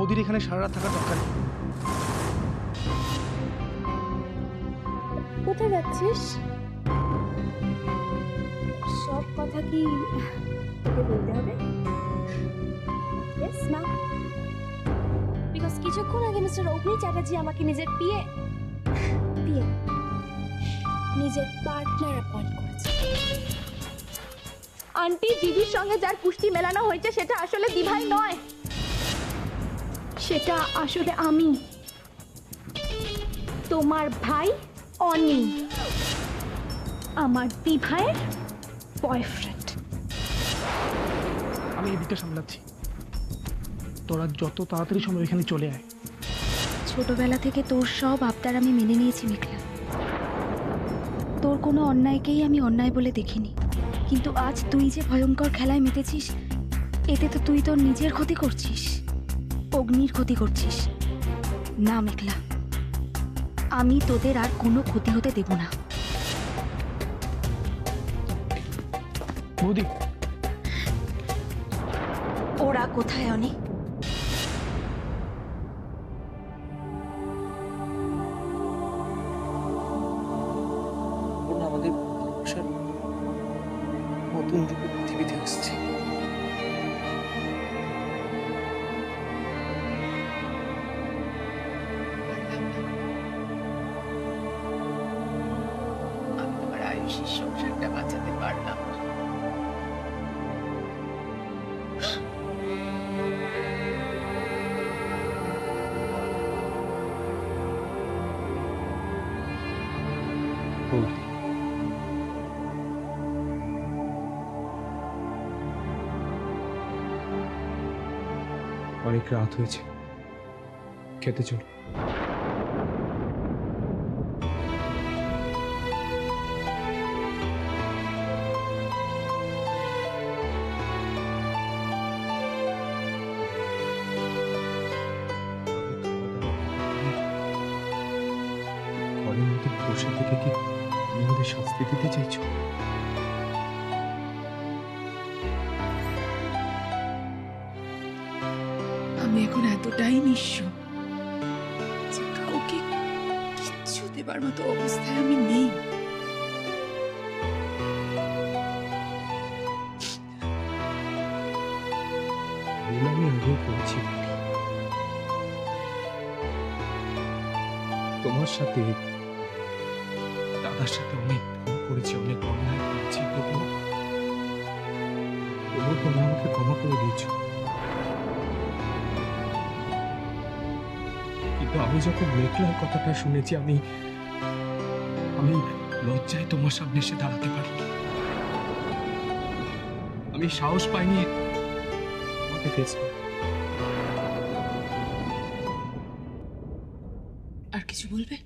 বৌদির এখানে সারা রাত থাকার দরকার নেই। কোথায় যাচ্ছিস? সব কথা কি তোকে বলতে হবে? ইয়েস মা, বিকজ কিছুক্ষণ আগে মিস্টার অগ্নি চ্যাটার্জি আমাকে নিজের নিজের পার্টনার অ্যাপয়েন্ট করেছে। আন্টি দিদির সঙ্গে যার পুষ্টি মেলানো হয়েছে সেটা আসলে দিভাই নয়, সেটা আসলে আমি, তোমার ভাই অনি, আমার দিভাইয়ের বয়ফ্রেন্ড। আমি এদিকটা সামলাচ্ছি, তোরা যত তাড়াতাড়ি সময় এখানে চলে আয়। ছোটবেলা থেকে তোর সব আবদার আমি মেনে নিয়েছি মেঘলা, তোর কোনো অন্যায়কেই আমি অন্যায় বলে দেখিনি, কিন্তু আজ তুই যে ভয়ঙ্কর খেলায় মেতেছিস, এতে তো তুই তোর নিজের ক্ষতি করছিস, অগ্নির ক্ষতি করছিস। না মেঘলা, আমি তোদের আর কোনো ক্ষতি হতে দেব না। বৌদি, ওরা কোথায় অনি? আমাদের ভালোবাসার নতুন রূপে পৃথিবীতে আসছে। আমি তোমার আয়ুষের সংসারটা বাঁচাতে পারলাম না। বৌদি, অনেক রাত হয়েছে, খেতে চল। ঘরের মধ্যে বসে থেকে কি তুমি আমাদের শাস্তি দিতে চাইছো? আমি এখন এতটাই নিঃস্ব যে কাউকে কিচ্ছু দেবার মতো অবস্থায় আমি নেই। আমি আগেও করেছি, তোমার সাথে দাদার সাথে অনেক ভুল করেছি, অনেক অন্যায় করেছি, তবুও তুমি আমাকে ক্ষমা করে দিয়েছো। কিন্তু আমি যখন মেঘলার কথাটা শুনেছি, আমি লজ্জায় তোমার সামনে এসে দাঁড়াতে পারিনি, আমি সাহস পাইনি তোমাকে ফেস করার। আর কিছু বলবে?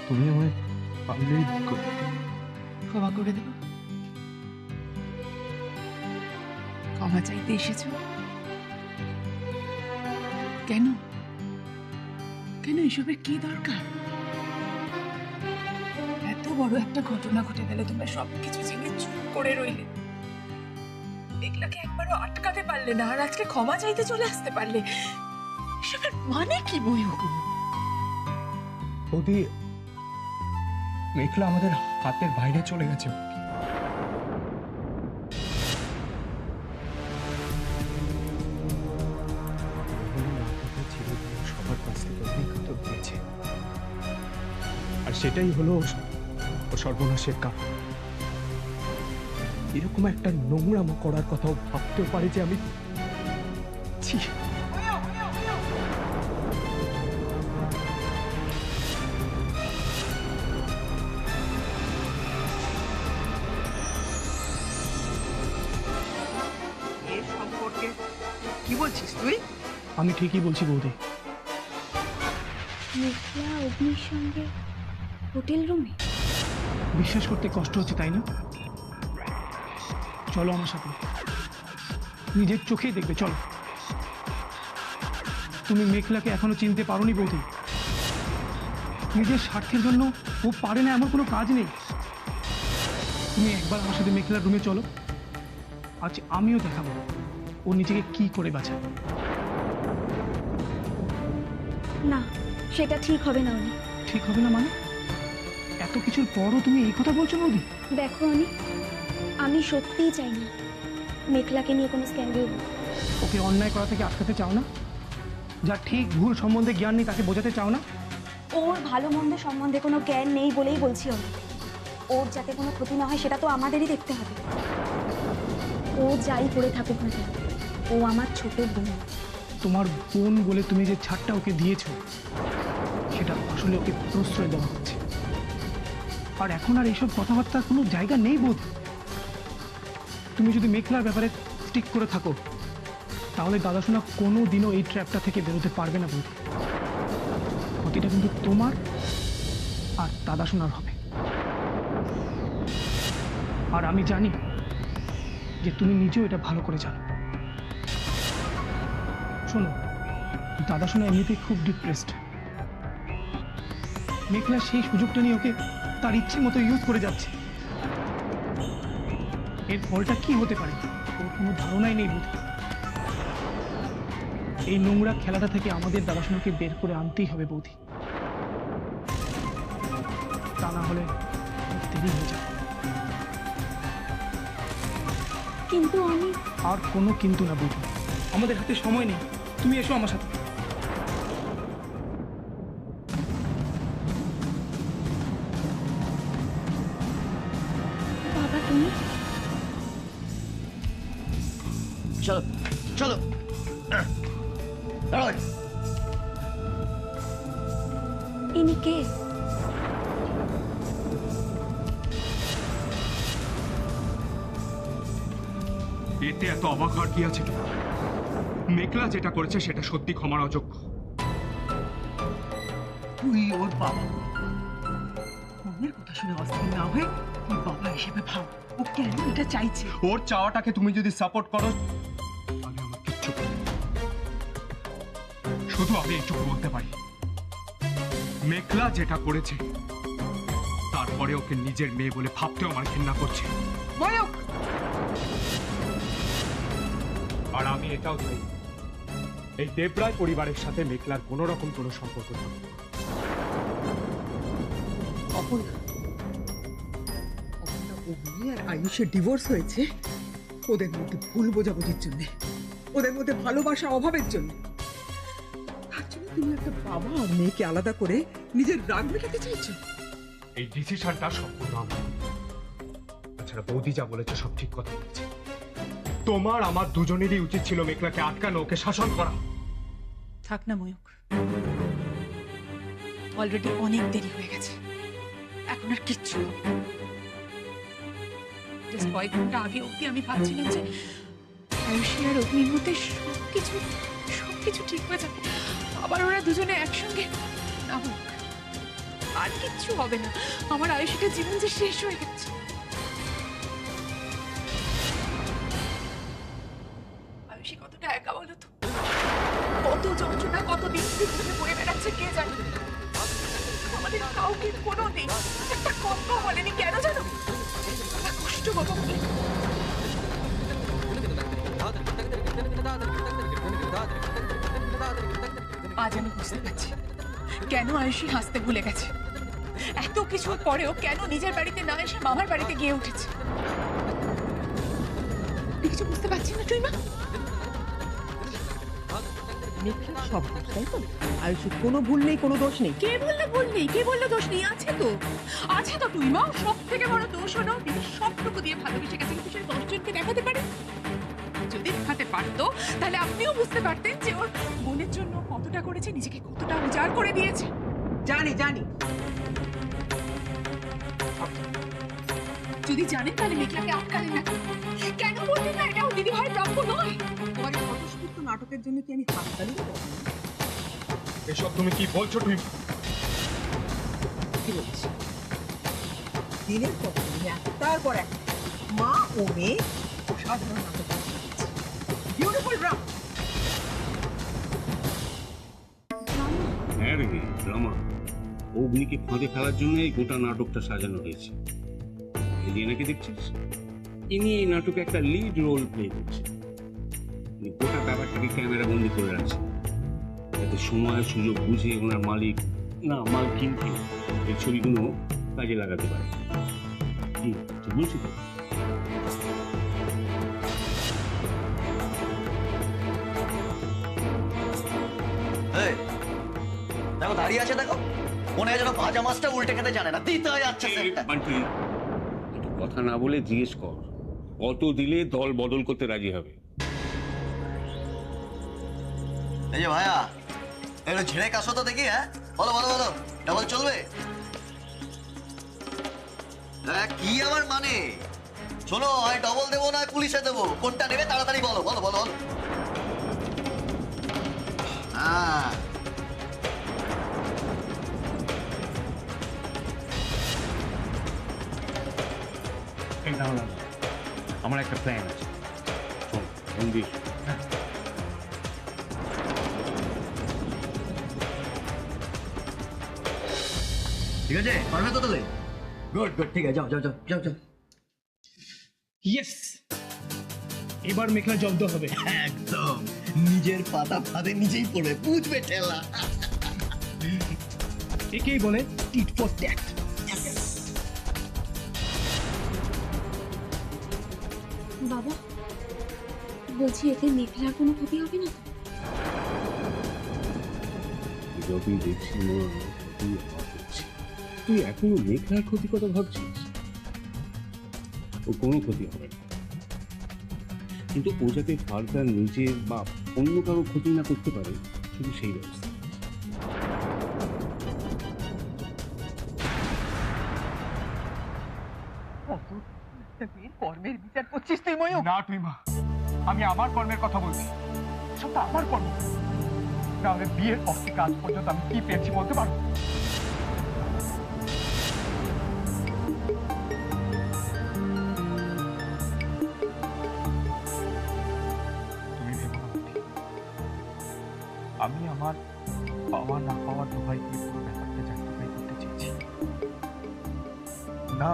তুমি আমায় পারলেই ক্ষমা করে দেব? ক্ষমা চাইতে এসেছো? কেন কেন এসবের কি দরকার? এত বড় একটা ঘটনা ঘটে গেলে তোমরা সবকিছু জেনে চুপ করে রইলে, এগুলাকে একবারও আটকাতে পারলে না, আর আজকে ক্ষমা চাইতে চলে আসতে পারলে। এসবের মানে কি ময়ূর? বৌদি, মেঘলা আমাদের হাতের বাইরে চলে গেছে। সবার কাছ থেকে অনেক আদর পেয়েছে, আর সেটাই হলো ও সর্বনাশের কারণ। এরকম একটা নোংরামো করার কথাও ভাবতেও পারে যে আমি ছি। কি বলছিস তুই? আমি ঠিকই বলছি বৌদি। মেঘলা অগ্নির সঙ্গে হোটেল রুমে? বিশ্বাস করতে কষ্ট হচ্ছে তাই না? চলো আমার সাথে, নিজের চোখেই দেখবে, চলো। তুমি মেঘলাকে এখনো চিনতে পারোনি বৌদি, নিজের স্বার্থের জন্য ও পারে না এমন কোনো কাজ নেই। তুমি একবার আমার সাথে মেঘলার রুমে চলো, আজ আমিও দেখাবো ও নিজেকে কি করে বাঁচায়। না, সেটা ঠিক হবে না অনি। ঠিক হবে না মানে? এত কিছুর পরও তুমি এই কথা বলছো বৌদি? দেখো অনি, আমি সত্যিই চাই না মেঘলাকে নিয়ে কোনো স্ক্যান্ডেল হোক। ওকে অন্যায় করা থেকে আটকাতে চাও না? যা ঠিক ভুল সম্বন্ধে জ্ঞান নেই তাকে বোঝাতে চাও না? ওর ভালো মন্দ সম্বন্ধে কোনো জ্ঞান নেই বলেই বলছি আমি। ওর যাতে কোনো ক্ষতি না হয় সেটা তো আমাদেরই দেখতে হবে। ও যাই করে থাকুক না কেন, ও আমার ছোট বোন। তোমার বোন বলে তুমি যে ছাড়টা ওকে দিয়েছো সেটা আসলে ওকে প্রশ্রয় দেওয়া হচ্ছে। আর এখন আর এইসব কথাবার্তার কোনো জায়গা নেই বোধ। তুমি যদি মেঘলার ব্যাপারে স্টিক করে থাকো তাহলে দাদাশোনা কোনো দিনও এই ট্র্যাপটা থেকে বেরোতে পারবে না বৌদি। ক্ষতিটা কিন্তু তোমার আর দাদাশোনার হবে। আর আমি জানি যে তুমি নিজেও এটা ভালো করে জানো। শোনো, দাদাশোনা এমনিতেই খুব ডিপ্রেসড। মেঘলা সেই সুযোগটা নিয়ে ওকে তার ইচ্ছে মতো ইউজ করে যাচ্ছে। এর ফলটা কি হতে পারে ওর কোনো ধারণাই নেই বুঝি। এই নোংরা খেলাটা থেকে আমাদের দাদাশোনাকে বের করে আনতেই হবে বৌদি, তা না হলে দেরি হয়ে যাবে। কিন্তু আমি আর কোনো কিন্তু না বৌদি, আমাদের হাতে সময় নেই। তুমি এসো আমার সাথে। বাবা, তুমি চলো চলো দাঁড়াও। ইনি কে? এতে এত অবাক হওয়ার কি আছে? মেঘলা যেটা করেছে সেটা সত্যি ক্ষমার অযোগ্য। তুই ওর বাবা, অন্যের কথা শুনে অস্থির না হয়ে ওর বাবা হিসেবে ভাব ও কেন এটা চাইছে। ওর চাওয়াটাকে তুমি যদি সাপোর্ট করো তাহলে আমার কিচ্ছু করতে হবে না। শুধু আমি এইটুকু বলতে পারি, মেঘলা যেটা করেছে তারপরে ওকে নিজের মেয়ে বলে ভাবতেও আমার ঘৃণা করছে। ময়ূক, আর আমি এটাও চাই এই দেবরায় পরিবারের সাথে মেঘলার কোনো রকম কোনো সম্পর্ক থাকবে না। অপর্ণা, অগ্নি আর আয়ুষের ডিভোর্স হয়েছে ওদের মধ্যে ভুল বোঝাবুঝির জন্য, ওদের মধ্যে ভালোবাসা অভাবের জন্য। তার জন্য তুমি একটা বাবা আর মেয়েকে আলাদা করে নিজের রাগ মেটাতে চাইছো? এই ডিসিশনটা সম্পূর্ণ আমার। তাছাড়া বৌদি যা বলেছে সব ঠিক কথা বলেছে। তোমার আমার দুজনেরই উচিত ছিল মেঘলাকে আটকানো, ওকে শাসন করা। থাক না ময়ূক, অলরেডি অনেক দেরি হয়ে গেছে, এখন আর কিচ্ছু হবে না। জাস্ট কয়েক ঘন্টা আগে অব্দি আমি ভাবছিলাম যে আয়ুষী আর অগ্নির মধ্যে সবকিছু ঠিক হয়ে যাবে, আবার ওরা দুজনে একসঙ্গে। না হোক, আর কিচ্ছু হবে না। আমার আয়ুষীটার জীবন যে শেষ হয়ে গেছে। আয়ুষী কতটা একা বলো তো, কত যন্ত্রণা, কত দিন থেকে বয়ে বেড়াচ্ছে কে জানে। আমাদের কাউকে কোনো দিন একটা কথা বলেনি, কেন জানো? কষ্ট বাবা বলে। আজ আমি বুঝতে পারছি কেন আয়ুষী হাসতে ভুলে গেছে। এত কিছুর পরেও কেন নিজের বাড়িতে না এসে মামার বাড়িতে গিয়ে উঠেছে। কিছু বুঝতে পারছি না তুই মা। মেঘলার সব দোষ, তাই তো? আয়ুষের কোনো ভুল নেই, কোনো দোষ নেই। কে বললে ভুল নেই, কে বললে দোষ নেই? আছে তো, আছে তো। তুই মা, সব থেকে বড় দোষ হলো দিদি সবটুকু দিয়ে ভালোবেসে গেছে, কিন্তু সে 10 জনকে দেখাতে পারে। যদি দেখাতে পারতো তাহলে আপনিও বুঝতে পারতেন যে ওর বোনের জন্য কতটা করেছে, নিজেকে কতটা উজাড় করে দিয়েছে। জানি জানি, যদি জানেন তাহলে মেঘলাকে আটকালেন না কেন? কেন বললেন না এটা ওর দিদি ভাইয়ের প্রাপ্য নয়? তোমার এই স্বতঃস্ফূর্ত নাটকের জন্য কি আমি হাততালি দেবো? এসব তুমি কি বলছো? তুমি কি বলছি? দিনের পর দিন একটার পর একটা মা ও মেয়ে সাধারণ নাটক বিউটিফুল ড্রামা। হ্যাঁ রে ড্রামা, অগ্নিকে ফাঁদে ফেলার জন্য এই গোটা নাটকটা সাজানো হয়েছে। এই এনাকে দেখছিস, ইনি এই নাটকে একটা লিড রোল প্লে করছে। ইনি গোটা ব্যাপারটাকে ক্যামেরা বন্দি করে রাখছে, যাতে সময় সুযোগ বুঝে ওনার মালিক না মালকিনকে এই ছবিগুলো কাজে লাগাতে পারে। কি ঠিক বলছি তো? এই, দেখো দাঁড়িয়ে আছে, দেখো মনে হয় যেন ভাজা মাছটা উল্টে খেতে জানে না, দিতে হয় আচ্ছা সেটা। বান্টি, একটু কথা না বলে জিজ্ঞেস কর কত দিলে দল বদল করতে রাজি হবে। এই যে ভাইয়া, একটু ঝেড়ে কাশো তো দেখি। হ্যাঁ বলো বলো বলো, ডাবল চলবে? হ্যাঁ কি আমার মানে, শোনো, হয় ডবল দেবো না পুলিশে দেবো, কোনটা নেবে তাড়াতাড়ি বলো বলো বলো বলো। হ্যাঁ এই দাঁড়াও দাঁড়াও, আমার একটা প্ল্যান আছে, শোন মন দিয়ে শোন। ঠিক আছে, পারবে তো তোদের? গুড গুড, ঠিক আছে, যাও যাও যাও যাও যাও। ইয়েস, এবার মেঘলা জব্দ হবে। একদম নিজের পাতা ফাঁদে নিজেই পড়ে বুঝবে ঠেলা। একেই বলে টিট ফর ট্যাট। বাবা, বলছি এতে মেঘলার কোনো ক্ষতি হবে না তো? যতই দেখছি না ততই অবাক হচ্ছি। তুই এখনো মেঘলার ক্ষতি কথা ভাবছিস? ও কোনো ক্ষতি হবে না, কিন্তু ও যাতে ফার্দার নিজের বা অন্য কারো ক্ষতি না করতে পারে, শুধু সেই ব্যবস্থা। কর্মের বিচার করছিস তুই ময়ূর? না তুই মা, আমি আমার কর্মের কথা বলছি, সব তো আমার কর্ম। তাহলে বিয়ের পর থেকে আজ পর্যন্ত আমি কি পেয়েছি বলতে পারবো? তুমি ভেবো না বৌদি। আমি আমার পাওয়া না পাওয়ার দোহাই দিয়ে পুরো ব্যাপারটা জাস্টিফাই করতে চেয়েছি। না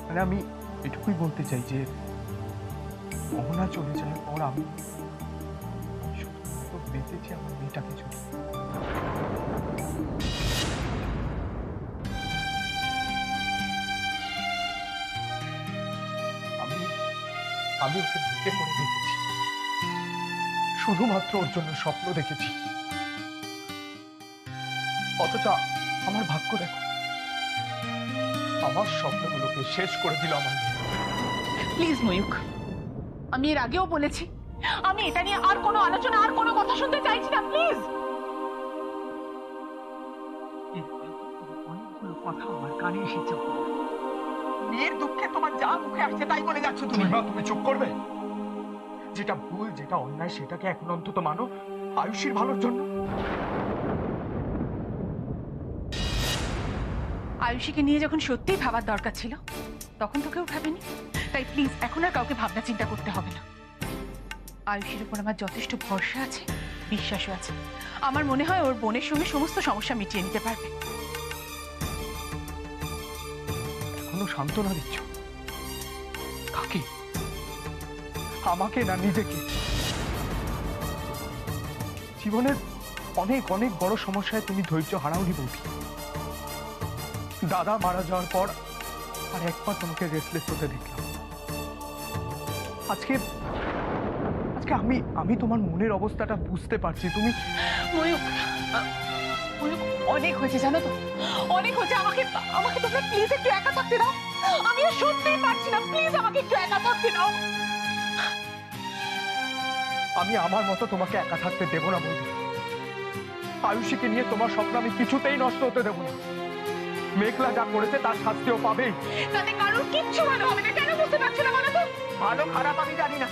মানে আমি এটুকুই বলতে চাই যে মোহনা চলে যাওয়ার পর আমি শুধুমাত্র বেঁচেছি আমার মেয়েটাকে জন্য। আমি আমি ওকে বুকে করে রেখেছি, শুধুমাত্র ওর জন্য স্বপ্ন দেখেছি। অথচ আমার ভাগ্য দেখো, আমার স্বপ্নগুলোকে শেষ করে দিল আমার মেয়ে। প্লিজ ময়ূক, আমি এর আগেও বলেছি আমি এটা নিয়ে আর কোনো আলোচনা আর কোনো কথা শুনতে চাইছি না, প্লিজ। অনেকগুলো কথা আমার কানে এসেছে। মেয়ের দুঃখে তোমার যা মুখে আসছে তাই বলে যাচ্ছ তুমি। তুমি চুপ করবে? যেটা ভুল যেটা অন্যায় সেটাকে এখন অন্তত মানো, আয়ুষীর ভালোর জন্য। আয়ুষীকে নিয়ে যখন সত্যিই ভাবার দরকার ছিল তখন তো কেউ ভাবেনি, তাই প্লিজ এখন আর কাউকে ভাবনা চিন্তা করতে হবে না। আয়ুষীর উপর আমার যথেষ্ট ভরসা আছে, বিশ্বাসও আছে। আমার মনে হয় ওর বোনের সঙ্গে সমস্ত সমস্যা মিটিয়ে নিতে পারবে। এখনো সান্ত্বনা দিচ্ছ? কাকে? আমাকে না নিজেকে? জীবনের অনেক অনেক বড় সমস্যায় তুমি ধৈর্য হারাওনি বৌদি। দাদা মারা যাওয়ার পর আর একবার তোমাকে রেস্টলেস হতে দেখলাম। আজকে আজকে আমি তোমার মনের অবস্থাটা বুঝতে পারছি। তুমি ময়ূক, ময়ূক, অনেক হয়েছে জানো তো, অনেক হয়েছে। আমাকে আমাকে তোমরা প্লিজ একটু একা থাকতে দাও। আমি আর সত্যিই পারছি না, প্লিজ আমাকে একটু একা থাকতে দাও। আমি আমার মতো তোমাকে একা থাকতে দেব না বৌদি। আয়ুষীকে নিয়ে তোমার স্বপ্ন আমি কিছুতেই নষ্ট হতে দেব না। মেঘলা যা করেছে তার শাস্তিও পাবেই। তাতে কারোর কিচ্ছু ভালো হবে না, কেন বুঝতে পারছো না বলো তো? ভালো খারাপ আমি জানি না,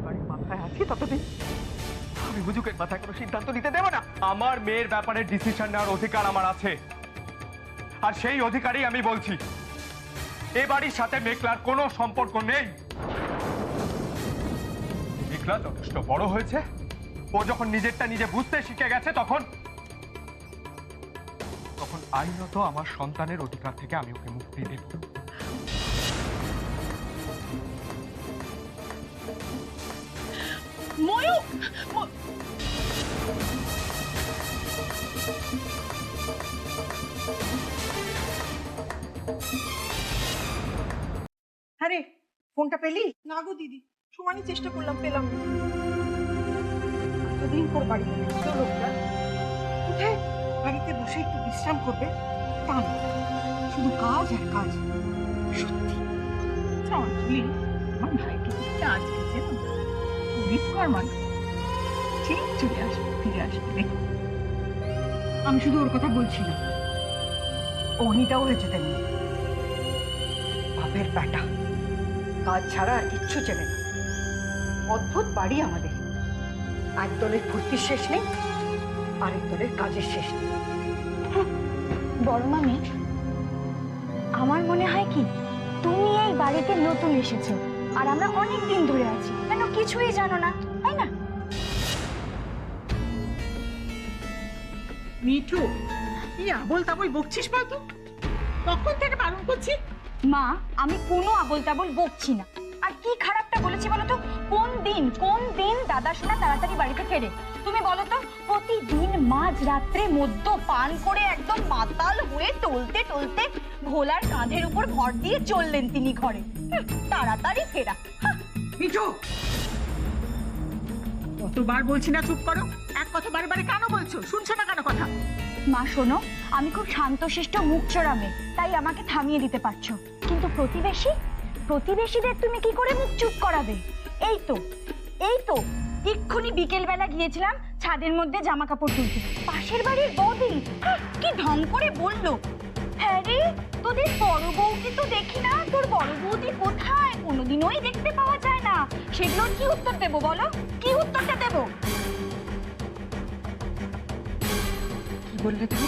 বাড়ির মাথায় আছি ততদিন আমি হুজুকের মাথায় কোনো সিদ্ধান্ত নিতে দেব না। আমার মেয়ের ব্যাপারে ডিসিশন নেওয়ার অধিকার আমার আছে, আর সেই অধিকারই আমি বলছি। এ বাড়ির সাথে মেঘলার কোনো সম্পর্ক নেই। মেঘলা যথেষ্ট বড় হয়েছে, ও যখন নিজেরটা নিজে বুঝতে শিখে গেছে তখন তখন আইনত আমার সন্তানের অধিকার থেকে আমি ওকে মুক্তি দেব। ময়ূক, আরে ফোনটা পেলি? না গো দিদি, সমানই চেষ্টা করলাম, পেলাম না। এতদিন পর বাড়ি এলো লোকটা, কোথায় বাড়িতে বসে একটু বিশ্রাম করবে তা না, শুধু কাজ আর কাজ। সত্যি অঞ্জলি, আমার ভাইকে দেখতে আজ গেছে না, পুলিশ কর্মান ঠিক চলে আসবে, ফিরে আসবে। আমি শুধু ওর কথা বলছিলাম, অগ্নিটাও হয়েছে তেমনি। বাপের বেটা, কাজ ছাড়া আর কিচ্ছু চেনে না। অদ্ভুত বাড়ি আমাদের, এক দলের ফুর্তির শেষ নেই, আরেক দলের কাজের শেষ নেই। বড় মামি, আমার মনে হয় কি তুমি এই বাড়িতে নতুন এসেছো আর আমরা অনেক দিন ধরে আছি, কেন কিছুই জানো না, তাই না? মিঠু, কি আবল তাবল বকছিস বলতো? তখন থেকে বারণ করছি। মা, আমি কোনো আবল তাবল বকছি না। আর কি খারাপটা বলেছি বলো তো? কোন দিন দাদা সোনা তাড়াতাড়ি বাড়িতে ফেরে? তুমি বলো তো, প্রতিদিন মাঝ রাত্রে মদ্য পান করে একদম মাতাল হয়ে টলতে টলতে ভোলার কাঁধের উপর ভর দিয়ে চললেন তিনি ঘরে। তাড়াতাড়ি ফেরা। মিঠু, কতবার বলছি না চুপ করো? এক কথা বারে বারে কেন বলছো? শুনছো না কেন কথা? মা শোনো, আমি খুব শান্তশিষ্ট মুখ চোরামে, তাই আমাকে থামিয়ে দিতে পারছো, কিন্তু প্রতিবেশীদের তুমি কি করে মুখ চুপ করাবে? এই তো এক্ষুনি বিকেল বেলা গিয়েছিলাম ছাদের মধ্যে জামা কাপড় তুলতে, পাশের বাড়ির বৌদি কি ঢং করে বললো, হ্যাঁ রে তোদের বড় বউকে তো দেখি না, তোর বড় বৌদি কোথায়? কোনোদিনই দেখতে পাওয়া যায় না। সেগুলোর কি উত্তর দেবো বলো? কি উত্তরটা দেবো? কি বললে তুমি?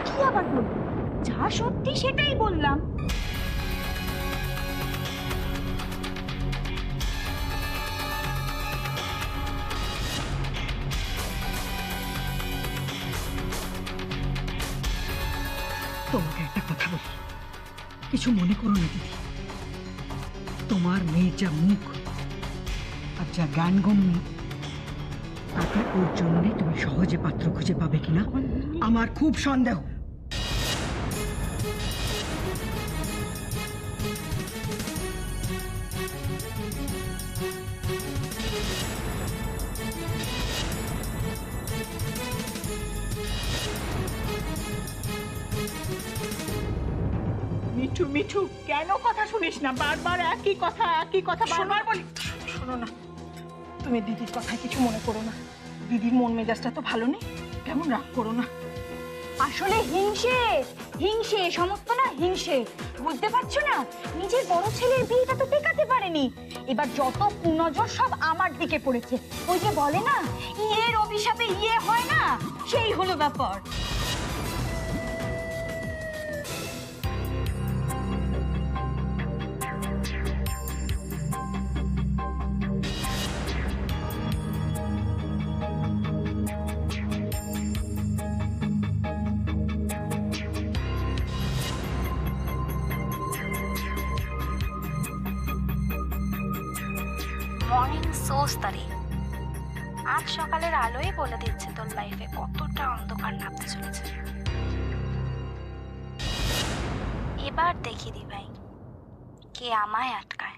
কি আবার বলবো? যা সত্যি সেটাই বললাম। তোমাকে একটা কথা বলি, কিছু মনে করো না দিদি। তোমার মেয়ের যা মুখ আর যা জ্ঞানগম্য, তাতে ওর জন্য তুমি সহজে পাত্র খুঁজে পাবে কিনা আমার খুব সন্দেহ। মিঠু মিঠু, কেন কথা শুনিস না? বারবার একই কথা বারবার বলি। শোনো না, তুমি দিদির কথায় কিছু মনে করো না। দিদির মন মেজাজটা তো ভালো নেই, কেমন রাগ করো না। আসলে হিংসে সমস্ত না, হিংসে। বুঝতে পারছো না? নিজের বড় ছেলের বিয়েটা তো টেকাতে পারেনি, এবার যত কুনজর সব আমার দিকে পড়েছে। ওই যে বলে না, ইয়ের অভিশাপে ইয়ে হয় না, সেই হলো ব্যাপার। মর্নিং সোস্তারি, আজ সকালের আলোই বলে দিচ্ছে তোর লাইফে কতটা অন্ধকার নামতে চলেছে। এবার দেখি দি ভাই, কে আমায় আটকায়।